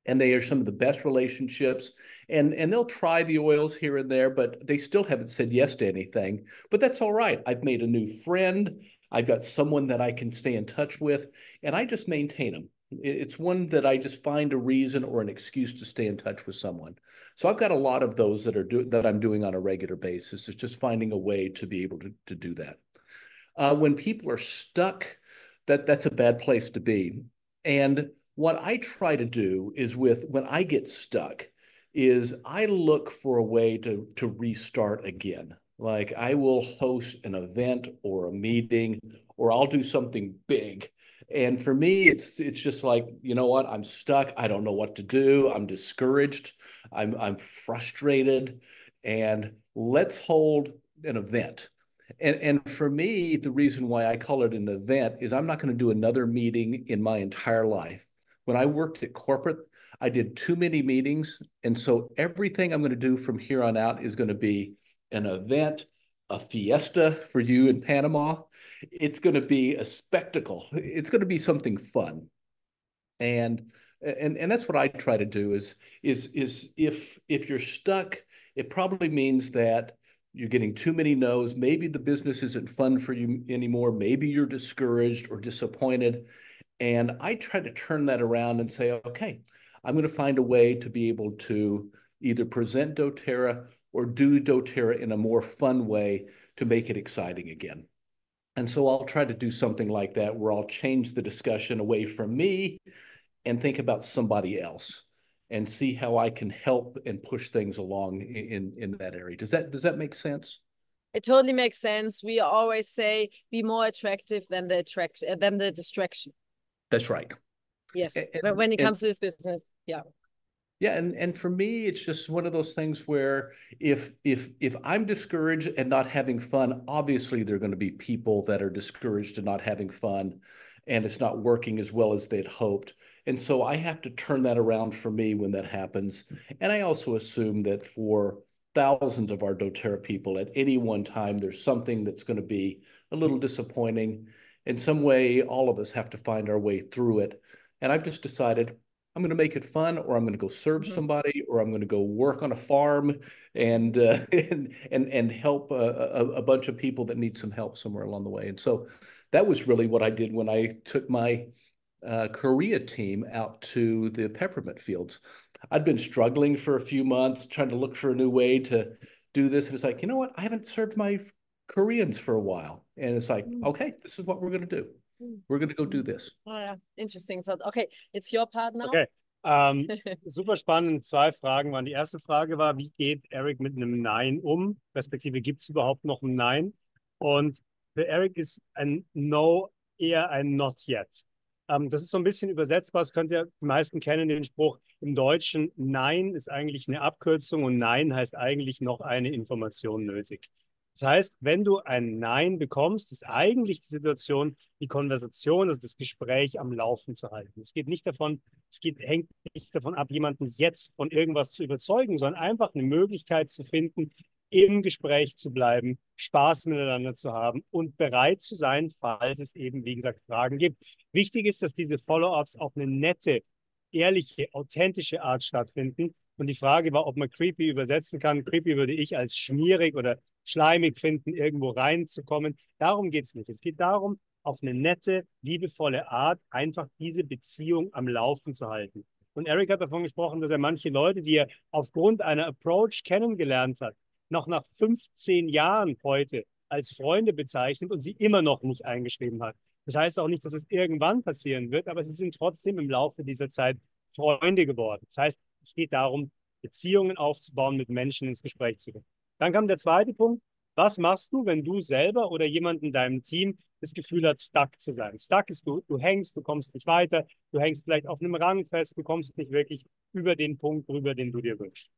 and they are some of the best relationships. And they'll try the oils here and there, but they still haven't said yes to anything. But that's all right. I've made a new friend. I've got someone that I can stay in touch with, and I just maintain them. It's one that I just find a reason or an excuse to stay in touch with someone. So I've got a lot of those that I'm doing on a regular basis. It's just finding a way to be able to do that. When people are stuck, that's a bad place to be. And what I try to do is when I get stuck, is I look for a way to restart again. Like I will host an event or a meeting, or I'll do something big. And for me, it's just like, you know what? I'm stuck. I don't know what to do. I'm discouraged. I'm frustrated. And let's hold an event. And for me, the reason why I call it an event is I'm not going to do another meeting in my entire life. When I worked at corporate, I did too many meetings. And so everything I'm going to do from here on out is going to be an event, a fiesta for you in Panama. It's going to be a spectacle. It's going to be something fun. And that's what I try to do is if you're stuck, it probably means that you're getting too many no's. Maybe the business isn't fun for you anymore. Maybe you're discouraged or disappointed. And I try to turn that around and say, okay, I'm going to find a way to be able to either present doTERRA or do doTERRA in a more fun way to make it exciting again. And so I'll try to do something like that where I'll change the discussion away from me and think about somebody else and see how I can help and push things along in that area. Does that make sense? It totally makes sense. We always say be more attractive than the distraction. That's right. Yes, but when it comes to this business, yeah. Yeah, and for me, it's just one of those things where if I'm discouraged and not having fun, obviously there are going to be people that are discouraged and not having fun, and it's not working as well as they'd hoped. And so I have to turn that around for me when that happens. And I also assume that for thousands of our doTERRA people at any one time, there's something that's going to be a little disappointing. In some way, all of us have to find our way through it. And I've just decided I'm going to make it fun, or I'm going to go serve somebody, or I'm going to go work on a farm and and help a bunch of people that need some help somewhere along the way. And so that was really what I did when I took my Korea team out to the peppermint fields. I'd been struggling for a few months, trying to look for a new way to do this. And it's like, you know what? I haven't served my Koreans for a while. And it's like, okay, this is what we're going to do. We're going to go do this. Oh, yeah. Interesting. So, okay, it's your part now. Okay. Super spannend. Zwei Fragen waren. Die erste Frage war, wie geht Eric mit einem Nein um? Respektive, gibt es überhaupt noch ein Nein? Und für Eric ist ein No eher ein Not yet. Das ist so ein bisschen übersetzbar. Das könnt ihr die meisten kennen, den Spruch im Deutschen. Nein ist eigentlich eine Abkürzung und Nein heißt eigentlich noch eine Information nötig. Das heißt, wenn du ein Nein bekommst, ist eigentlich die Situation, die Konversation, also das Gespräch am Laufen zu halten. Es geht nicht davon, hängt nicht davon ab, jemanden jetzt von irgendwas zu überzeugen, sondern einfach eine Möglichkeit zu finden, im Gespräch zu bleiben, Spaß miteinander zu haben und bereit zu sein, falls es eben, wie gesagt, Fragen gibt. Wichtig ist, dass diese Follow-ups auf eine nette, ehrliche, authentische Art stattfinden. Und die Frage war, ob man creepy übersetzen kann. Creepy würde ich als schmierig oder schleimig finden, irgendwo reinzukommen. Darum geht es nicht. Es geht darum, auf eine nette, liebevolle Art einfach diese Beziehung am Laufen zu halten. Und Eric hat davon gesprochen, dass er manche Leute, die er aufgrund einer Approach kennengelernt hat, noch nach 15 Jahren heute als Freunde bezeichnet und sie immer noch nicht eingeschrieben hat. Das heißt auch nicht, dass es irgendwann passieren wird, aber sie sind trotzdem im Laufe dieser Zeit Freunde geworden. Das heißt, es geht darum, Beziehungen aufzubauen, mit Menschen ins Gespräch zu gehen. Dann kam der zweite Punkt. Was machst du, wenn du selber oder jemand in deinem Team das Gefühl hat, stuck zu sein? Stuck ist, du hängst, du kommst nicht weiter, du hängst vielleicht auf einem Rang fest, du kommst nicht wirklich über den Punkt rüber, den du dir wünschst.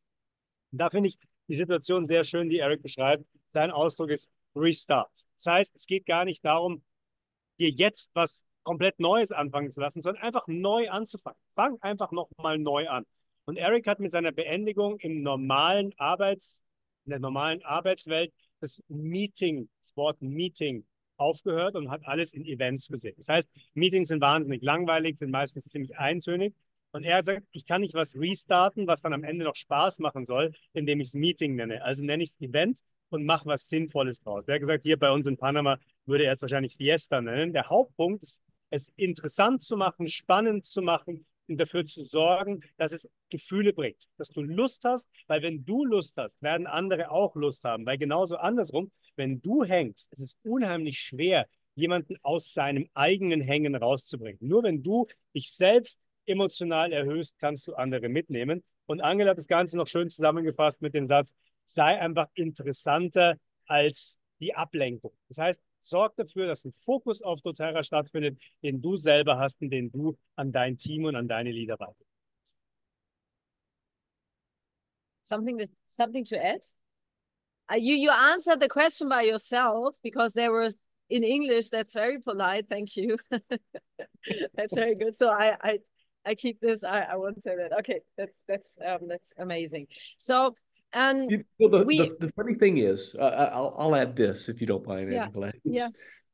Und da finde ich die Situation sehr schön, die Eric beschreibt. Sein Ausdruck ist Restart. Das heißt, es geht gar nicht darum, dir jetzt was komplett Neues anfangen zu lassen, sondern einfach neu anzufangen. Fang einfach nochmal neu an. Und Eric hat mit seiner Beendigung in der normalen Arbeitswelt das Wort Meeting aufgehört und hat alles in Events gesehen. Das heißt, Meetings sind wahnsinnig langweilig, sind meistens ziemlich eintönig. Und er sagt, ich kann nicht was restarten, was dann am Ende noch Spaß machen soll, indem ich es Meeting nenne. Also nenne ich es Event und mache was Sinnvolles draus. Er hat gesagt, hier bei uns in Panama würde er es wahrscheinlich Fiesta nennen. Der Hauptpunkt ist, es interessant zu machen, spannend zu machen und dafür zu sorgen, dass es Gefühle bringt, dass du Lust hast, weil wenn du Lust hast, werden andere auch Lust haben, weil genauso andersrum, wenn du hängst, ist es unheimlich schwer, jemanden aus seinem eigenen Hängen rauszubringen. Nur wenn du dich selbst emotional erhöhst, kannst du andere mitnehmen. Und Angela hat das Ganze noch schön zusammengefasst mit dem Satz, sei einfach interessanter als die Ablenkung. Das heißt, sorg dafür, dass ein Fokus auf doTERRA stattfindet, den du selber hast und den du an dein Team und an deine Leader weitergibst. Something to add? You answered the question by yourself because there was in English. That's very polite. Thank you. That's very good. So I keep this. I won't say that. Okay, that's amazing. So the funny thing is, I'll add this if you don't mind, yeah, Angela. yeah.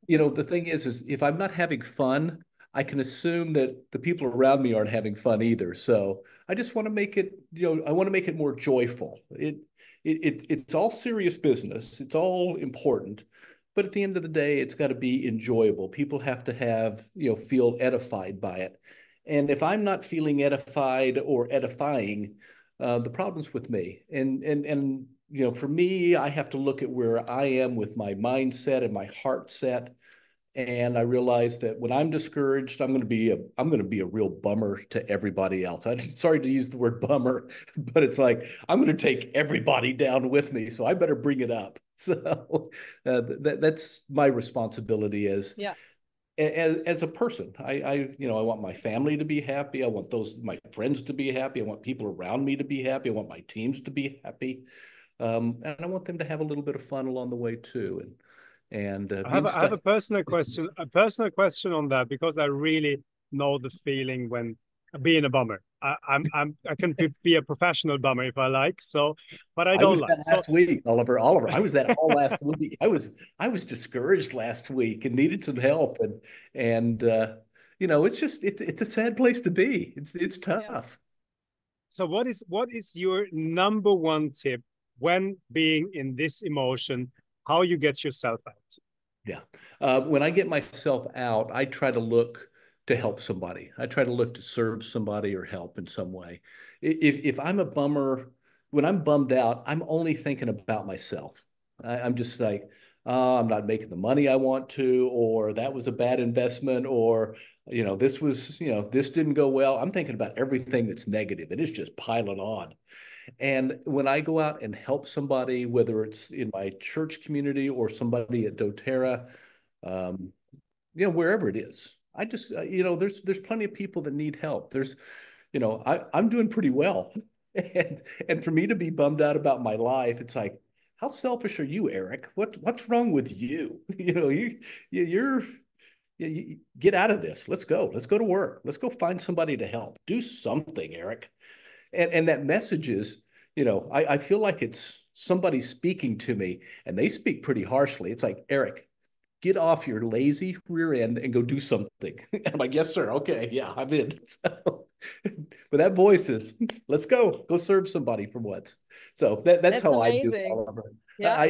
The thing is if I'm not having fun, I can assume that the people around me aren't having fun either. So I just want to make it, I want to make it more joyful. It's all serious business. It's all important. But at the end of the day, it's got to be enjoyable. People have to have, feel edified by it. And if I'm not feeling edified or edifying, the problem's with me. And for me, I have to look at where I am with my mindset and my heart set. And I realized that when I'm discouraged, I'm going to be a real bummer to everybody else. I'm sorry to use the word bummer, but it's like I'm going to take everybody down with me, so I better bring it up. So that's my responsibility as a person. I want my family to be happy. I want my friends to be happy. I want people around me to be happy. I want my teams to be happy, and I want them to have a little bit of fun along the way too. And I have a personal question on that because I really know the feeling when being a bummer. I can be a professional bummer if I like. So, but I don't like. Last week, Oliver. I was that all last week. I was discouraged last week and needed some help, and it's a sad place to be. It's tough. Yeah. So what is your number one tip when being in this emotion? How you get yourself out? Yeah. When I get myself out, I try to look to help somebody. I try to look to serve somebody or help in some way. If I'm a bummer, when I'm bummed out, I'm only thinking about myself. I'm just like, I'm not making the money I want to, or that was a bad investment, or, this didn't go well. I'm thinking about everything that's negative and it's just piling on. And when I go out and help somebody, whether it's in my church community or somebody at doTERRA, wherever it is, I just, there's plenty of people that need help. I'm doing pretty well. And for me to be bummed out about my life, it's like, how selfish are you, Eric? What's wrong with you? You get out of this. Let's go. Let's go to work. Let's go find somebody to help. Do something, Eric. And that message is, I feel like it's somebody speaking to me, and they speak pretty harshly. It's like, Eric, get off your lazy rear end and go do something. And I'm like, yes, sir. Okay. Yeah, I'm in. So, but that voice is, let's go serve somebody for once. So that's how amazing. I do all of it. Yeah,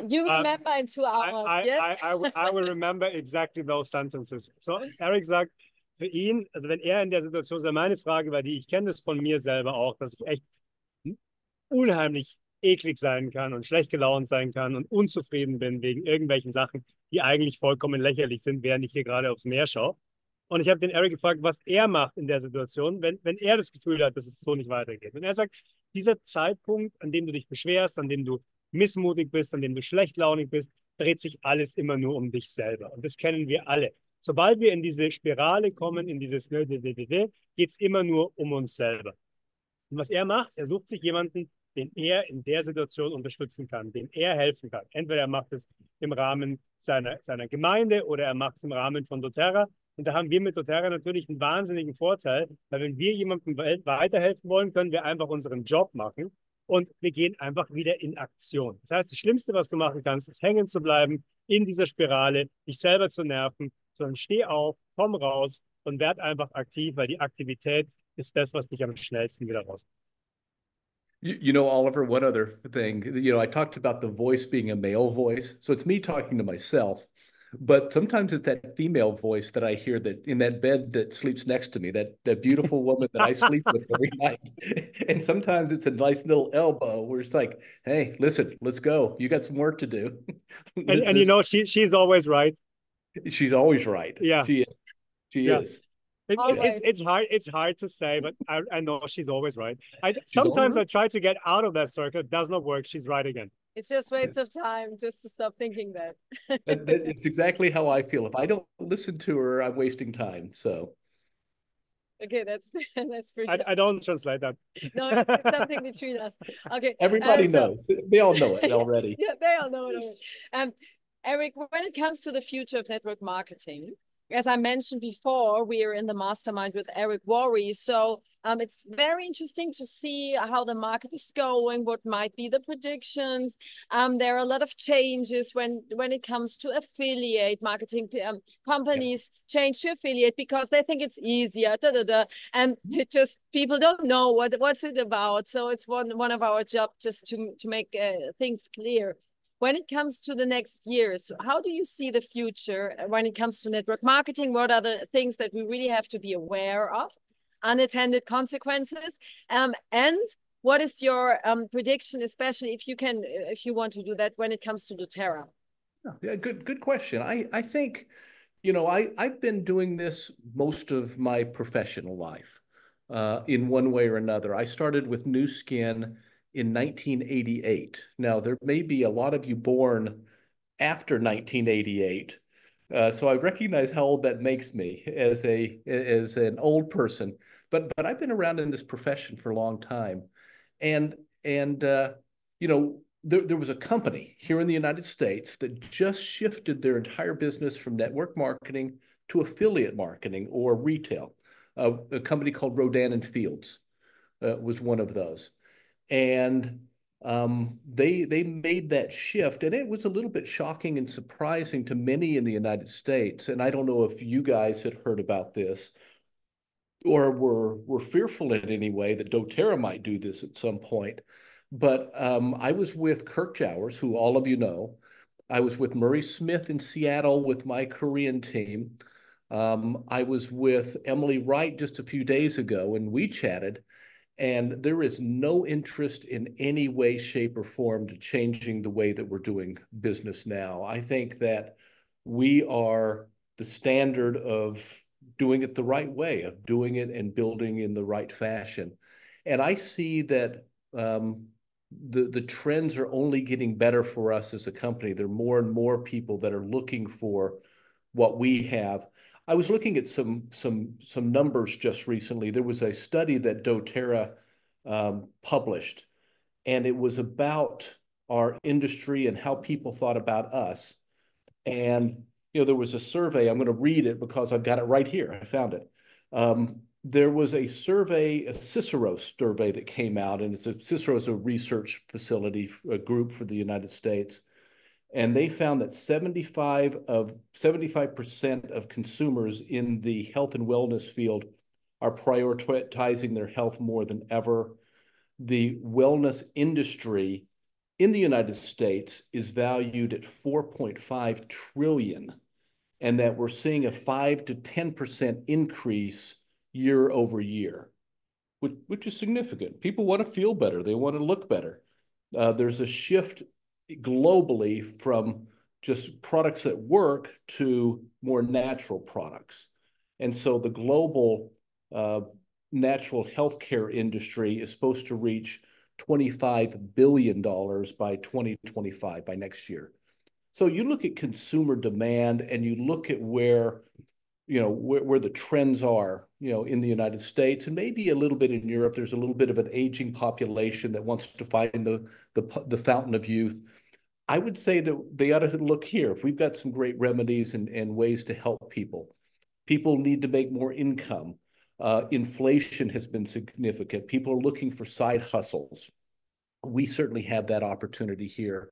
you remember in 2 hours, yes? I will remember exactly those sentences. So Eric sagt, für ihn, also wenn er in der Situation ist, meine Frage war die, ich kenne das von mir selber auch, dass ich echt unheimlich eklig sein kann und schlecht gelaunt sein kann und unzufrieden bin wegen irgendwelchen Sachen, die eigentlich vollkommen lächerlich sind, während ich hier gerade aufs Meer schaue. Und ich habe den Eric gefragt, was er macht in der Situation, wenn er das Gefühl hat, dass es so nicht weitergeht. Und er sagt, dieser Zeitpunkt, an dem du dich beschwerst, an dem du missmutig bist, an dem du schlechtlaunig bist, dreht sich alles immer nur um dich selber. Und das kennen wir alle. Sobald wir in diese Spirale kommen, in dieses geht es immer nur um uns selber. Und was er macht, er sucht sich jemanden, den er in der Situation unterstützen kann, dem er helfen kann. Entweder er macht es im Rahmen seiner Gemeinde oder er macht es im Rahmen von doTERRA. Und da haben wir mit doTERRA natürlich einen wahnsinnigen Vorteil, weil wenn wir jemandem weiterhelfen wollen, können wir einfach unseren Job machen und wir gehen einfach wieder in Aktion. Das heißt, das Schlimmste, was du machen kannst, ist hängen zu bleiben in dieser Spirale, dich selber zu nerven, sondern steh auf, komm raus und werd einfach aktiv, weil die Aktivität ist das, was dich am schnellsten wieder raus. You know, Oliver, one other thing, you know, I talked about the voice being a male voice. So it's me talking to myself, but sometimes it's that female voice that I hear that in that bed that sleeps next to me, that beautiful woman that I sleep with every night. And sometimes it's a nice little elbow where it's like, hey, listen, let's go. You got some work to do. And you know, she's always right. She's always right. Yeah. She Yeah. is. It's hard to say, but I know she's always right. Sometimes right. I try to get out of that circle. It does not work. She's right again. It's just waste of time just to stop thinking that. It's exactly how I feel. If I don't listen to her, I'm wasting time. So. Okay, that's pretty. I don't translate that. No, it's something between us. Okay. Everybody knows. They all know it already. Yeah, they all know it already. Eric, when it comes to the future of network marketing, as I mentioned before, we are in the mastermind with Eric Worre. So it's very interesting to see how the market is going, what might be the predictions. There are a lot of changes when it comes to affiliate marketing. Companies change to affiliate because they think it's easier, and just people don't know what's it about. So it's one of our jobs just to make things clear. When it comes to the next years, how do you see the future when it comes to network marketing? What are the things that we really have to be aware of? Unintended consequences. And what is your prediction, especially if you want to do that when it comes to doTERRA? Yeah, good question. I think, you know, I've been doing this most of my professional life in one way or another. I started with Nu Skin in 1988. Now, there may be a lot of you born after 1988. So I recognize how old that makes me as an old person. But I've been around in this profession for a long time. And you know, there was a company here in the United States that just shifted their entire business from network marketing to affiliate marketing or retail. A company called Rodan and Fields was one of those. And they made that shift, and it was a little bit shocking and surprising to many in the United States. And I don't know if you guys had heard about this or were fearful in any way that doTERRA might do this at some point. But I was with Kirk Jowers, who all of you know. I was with Murray Smith in Seattle with my Korean team. I was with Emily Wright just a few days ago, and we chatted. And there is no interest in any way, shape, or form to changing the way that we're doing business now. I think that we are the standard of doing it the right way, of doing it and building in the right fashion. And I see that the trends are only getting better for us as a company. There are more and more people that are looking for what we have. I was looking at some numbers just recently. There was a study that doTERRA published, and it was about our industry and how people thought about us. And you know, there was a survey. I'm going to read it because I've got it right here. I found it. There was a survey, a Cicero survey that came out, and Cicero is a research facility, a group for the United States. And they found that 75% of consumers in the health and wellness field are prioritizing their health more than ever. The wellness industry in the United States is valued at 4.5 trillion, and that we're seeing a 5 to 10% increase year over year, which is significant. People want to feel better. They want to look better. There's a shift globally from just products that work to more natural products. And so the global natural healthcare industry is supposed to reach $25 billion by 2025, by next year. So you look at consumer demand and you look at where where the trends are, in the United States and maybe a little bit in Europe. There's a little bit of an aging population that wants to find the fountain of youth. I would say that they ought to look here. If we've got some great remedies and ways to help people. People need to make more income. Inflation has been significant. People are looking for side hustles. We certainly have that opportunity here.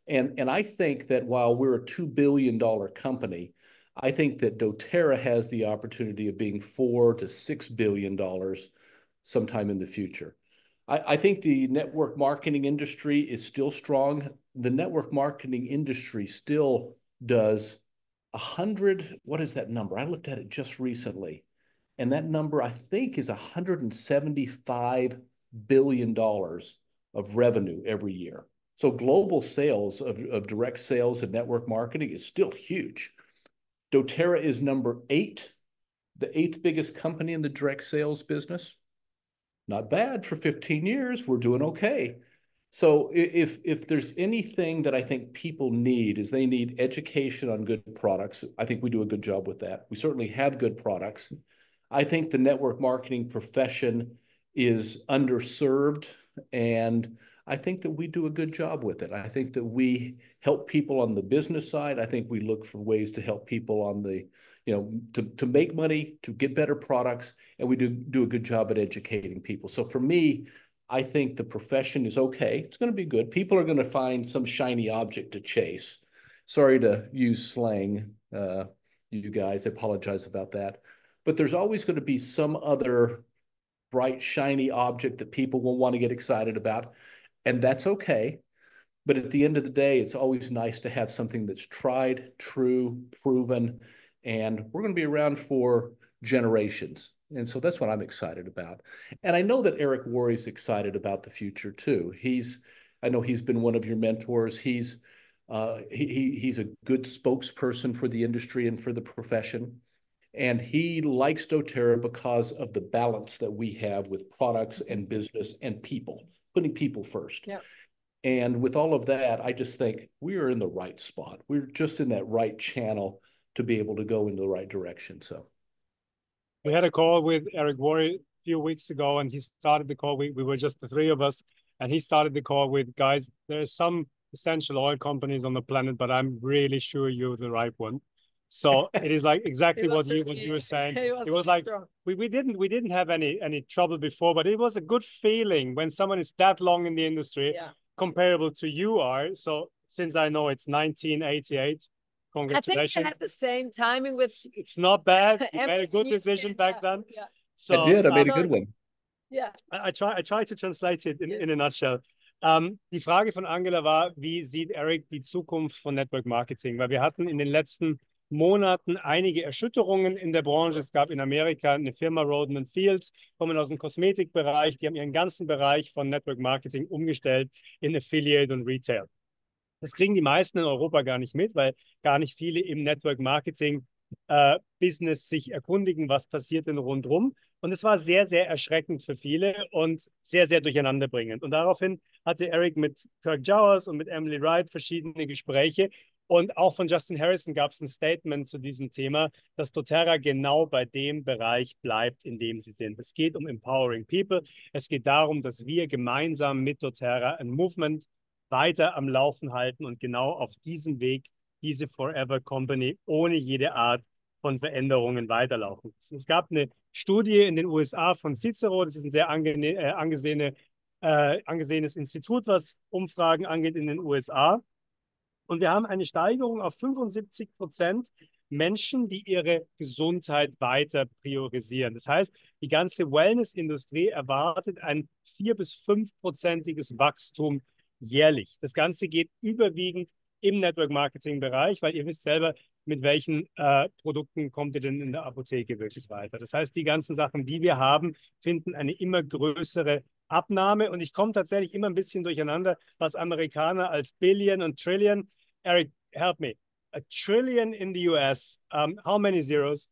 And I think that while we're a $2 billion company, I think that doTERRA has the opportunity of being $4 to $6 billion sometime in the future. I think the network marketing industry is still strong. The network marketing industry still does 100, what is that number? I looked at it just recently. And that number, I think, is $175 billion of revenue every year. So global sales of direct sales and network marketing is still huge. doTERRA is number 8, the 8th biggest company in the direct sales business. Not bad for 15 years. We're doing okay. So if there's anything that I think people need is they need education on good products. I think we do a good job with that. We certainly have good products. I think the network marketing profession is underserved, and I think that we do a good job with it. I think that we help people on the business side. I think we look for ways to help people on the, to make money, to get better products, and we do a good job at educating people. So for me, I think the profession is okay. It's going to be good. People are going to find some shiny object to chase. Sorry to use slang, you guys. I apologize about that. But there's always going to be some other bright, shiny object that people will want to get excited about. And that's okay. But at the end of the day, it's always nice to have something that's tried, true, proven, and we're going to be around for generations. And so that's what I'm excited about. And I know that Eric Worre's excited about the future too. I know he's been one of your mentors. He's a good spokesperson for the industry and for the profession. And he likes doTERRA because of the balance that we have with products and business and people, putting people first. Yeah. And with all of that, I just think we are in the right spot. We're just in that right channel to be able to go in the right direction. So we had a call with Eric Worre a few weeks ago, and he started the call. We were just the 3 of us, and he started the call with, guys, there are some essential oil companies on the planet, but I'm really sure you're the right one. So it is like exactly what you were saying. It was like we didn't have any trouble before, but it was a good feeling when someone is that long in the industry, comparable to you are. So since I know it's 1988, congratulations. I think I had the same timing with. It's not bad. You made a good decision back then. Yeah. So I did. I made a good one. Yeah. I try to translate it in a nutshell. Die Frage von Angela war, wie sieht Eric die Zukunft von Network Marketing? Weil wir hatten in den letzten Monaten einige Erschütterungen in der Branche. Es gab in Amerika eine Firma, Roden & Fields, kommen aus dem Kosmetikbereich. Die haben ihren ganzen Bereich von Network Marketing umgestellt in Affiliate und Retail. Das kriegen die meisten in Europa gar nicht mit, weil gar nicht viele im Network Marketing Business sich erkundigen, was passiert denn rundherum. Und es war sehr, sehr erschreckend für viele und sehr, sehr durcheinanderbringend. Und daraufhin hatte Eric mit Kirk Jowers und mit Emily Wright verschiedene Gespräche. Und auch von Justin Harrison gab es ein Statement zu diesem Thema, dass doTERRA genau bei dem Bereich bleibt, in dem sie sind. Es geht um Empowering People. Es geht darum, dass wir gemeinsam mit doTERRA ein Movement weiter am Laufen halten und genau auf diesem Weg diese Forever Company ohne jede Art von Veränderungen weiterlaufen lassen. Es gab eine Studie in den USA von Cicero, das ist ein sehr angesehenes Institut, was Umfragen angeht in den USA. Und wir haben eine Steigerung auf 75% Menschen, die ihre Gesundheit weiter priorisieren. Das heißt, die ganze Wellness-Industrie erwartet ein 4- bis 5%iges Wachstum jährlich. Das Ganze geht überwiegend im Network-Marketing-Bereich, weil ihr wisst selber, mit welchen Produkten kommt ihr denn in der Apotheke wirklich weiter. Das heißt, die ganzen Sachen, die wir haben, finden eine immer größere Abnahme und ich komme tatsächlich immer ein bisschen durcheinander, was Amerikaner als Billion und Trillion. Eric, help me. A trillion in the US. How many zeros?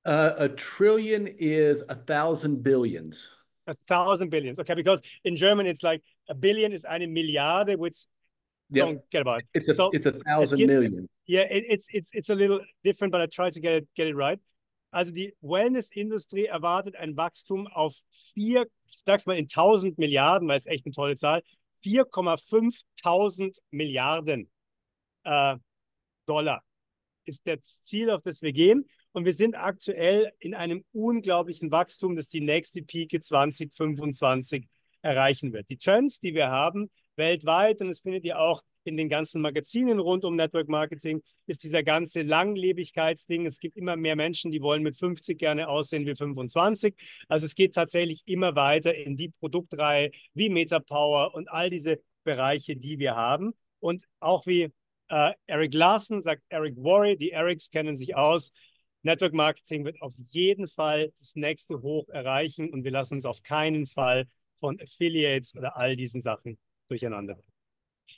A trillion is 1,000 billions. 1,000 billions. Okay, because in German it's like a billion is eine Milliarde, which don't get about. So It's a thousand million. Yeah, it's a little different, but I try to get it right. Also die Wellness-Industrie erwartet ein Wachstum auf ich sag's mal in 1.000 Milliarden, weil es echt eine tolle Zahl, 4,5 Milliarden Dollar ist das Ziel, auf das wir gehen. Und wir sind aktuell in einem unglaublichen Wachstum, das die nächste Pike 2025 erreichen wird. Die Trends, die wir haben weltweit, und das findet ihr auch in den ganzen Magazinen rund um Network Marketing, ist dieser ganze Langlebigkeitsding. Es gibt immer mehr Menschen, die wollen mit 50 gerne aussehen wie 25. Also es geht tatsächlich immer weiter in die Produktreihe wie Metapower und all diese Bereiche, die wir haben. Und auch wie Eric Larsen sagt Eric Worre, die Erics kennen sich aus. Network Marketing wird auf jeden Fall das nächste Hoch erreichen und wir lassen uns auf keinen Fall von Affiliates oder all diesen Sachen durcheinander bringen.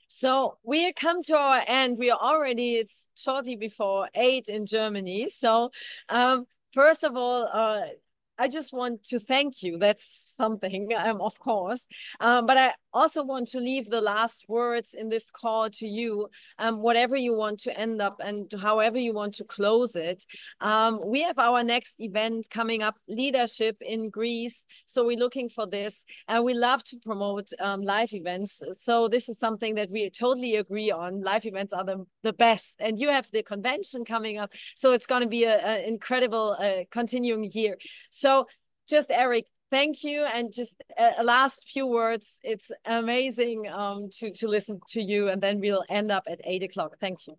So we come to our end. We are already, it's shortly before 8 in Germany. So first of all, I just want to thank you. That's something, of course. But I also want to leave the last words in this call to you, whatever you want to end up and however you want to close it. We have our next event coming up, Leadership in Greece. So we're looking for this. And we love to promote live events. So this is something that we totally agree on. Live events are the best. And you have the convention coming up. So it's going to be an incredible continuing year. So just Eric, thank you. And just a last few words. It's amazing to listen to you. And then we'll end up at 8 o'clock. Thank you.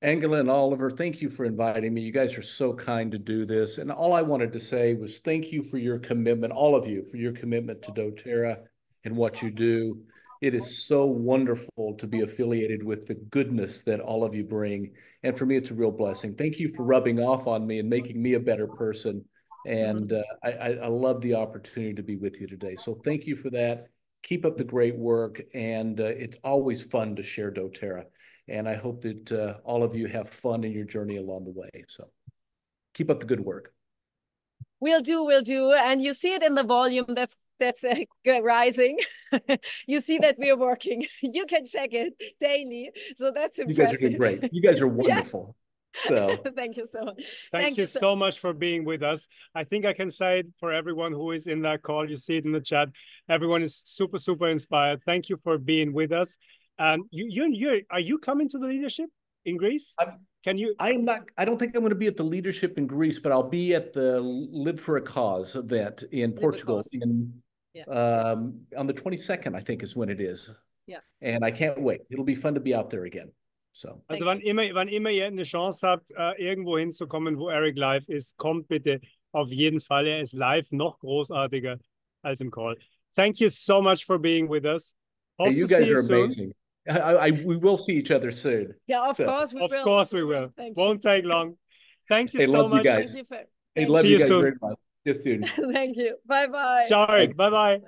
Angela and Oliver, thank you for inviting me. You guys are so kind to do this. And all I wanted to say was thank you for your commitment, all of you, for your commitment to doTERRA and what you do. It is so wonderful to be affiliated with the goodness that all of you bring. And for me, it's a real blessing. Thank you for rubbing off on me and making me a better person. And I love the opportunity to be with you today. So thank you for that. Keep up the great work. And it's always fun to share doTERRA. And I hope that all of you have fun in your journey along the way. So keep up the good work. We'll do. And you see it in the volume that's rising. You see that we're working. You can check it daily. So that's impressive. You guys are doing great. You guys are wonderful. So thank you so much. Thank you so much for being with us. I think I can say it for everyone who is in that call. You see it in the chat. Everyone is super, super inspired. Thank you for being with us. And are you coming to the leadership in Greece? Can you? I am not. I don't think I'm going to be at the leadership in Greece, but I'll be at the Live for a Cause event in Portugal on the 22nd, I think is when it is. Yeah. And I can't wait. It'll be fun to be out there again. So. Also wann immer ihr eine Chance habt, irgendwo hinzukommen, wo Eric live ist, kommt bitte auf jeden Fall. Er ist live noch großartiger als im Call. Thank you so much for being with us. Hope you guys are amazing. We will see each other soon. Yeah, of course we will. Of course we will. Won't take long. Thank you so much. You guys. Love you guys very much. See you soon. Thank you. Bye-bye. Ciao, Eric. Bye-bye.